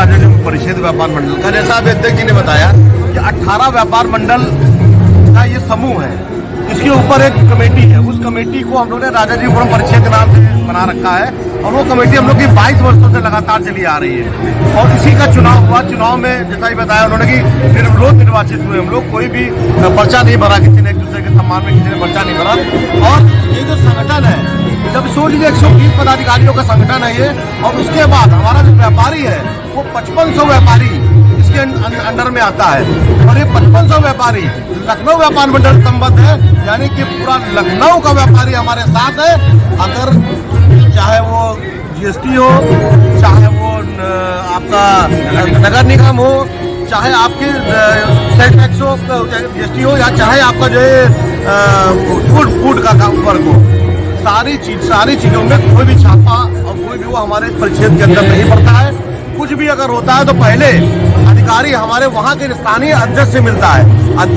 राजा परिषद व्यापार मंडल का, जैसा अभी अध्यक्ष जी ने बताया कि 18 व्यापार मंडल का ये समूह है, इसके ऊपर एक कमेटी है। उस कमेटी को हम लोग ने राजाजीपुरम परिषद के नाम से बना रखा है और वो कमेटी हम लोग की 22 वर्षों से लगातार चली आ रही है। और इसी का चुनाव हुआ। चुनाव में जैसा ही बताया उन्होंने कि निर्विरोध निर्वाचित हुए हम लोग, कोई भी पर्चा नहीं भरा, किसी ने एक दूसरे के सम्मान में किसी ने पर्चा नहीं भरा। और ये जो संगठन है, जब सोच लीजिए 120 पदाधिकारियों का संगठन है ये, और उसके बाद हमारा जो व्यापारी है वो 5500 व्यापारी इसके अंडर में आता है। और ये 5500 व्यापारी लखनऊ व्यापार मंडल संबद्ध है, यानी कि पूरा लखनऊ का व्यापारी हमारे साथ है। अगर चाहे वो जीएसटी हो, चाहे वो आपका नगर निगम हो, चाहे आपके सेल टैक्स हो, जीएसटी हो, या चाहे आपका जो है फूड का वर्क हो, सारी चीजों में कोई भी छापा और कोई भी वो हमारे परिषद के अंदर नहीं पड़ता है। कुछ भी अगर होता है तो पहले अधिकारी हमारे वहाँ के स्थानीय अध्यक्ष से मिलता है,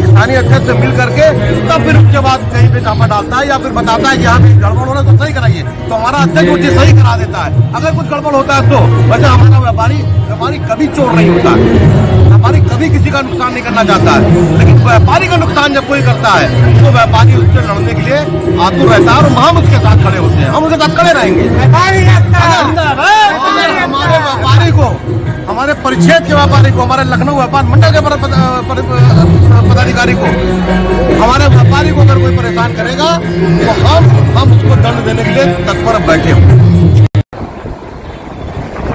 स्थानीय अध्यक्ष से मिल करके तब फिर उसके बाद कहीं पे छापा डालता है या फिर बताता है कि यहाँ पे गड़बड़ हो रहा है तो सही कराइए, तो हमारा अध्यक्ष मुझे सही करा देता है। अगर कुछ गड़बड़ होता है तो वैसे हमारा व्यापारी कभी चोर नहीं होता है, व्यापारी कभी किसी का नुकसान नहीं करना चाहता है। लेकिन व्यापारी का नुकसान जब कोई करता है तो व्यापारी उससे लड़ने के लिए आतुर रहता है और हम उसके साथ खड़े होते हैं, हम उसके साथ खड़े रहेंगे। हमारे व्यापारी को, हमारे परिषद के व्यापारी को, हमारे लखनऊ व्यापार मंडल के पदाधिकारी को, हमारे व्यापारी को अगर कोई परेशान करेगा तो हम उसको दंड देने के लिए तत्पर बैठे होंगे।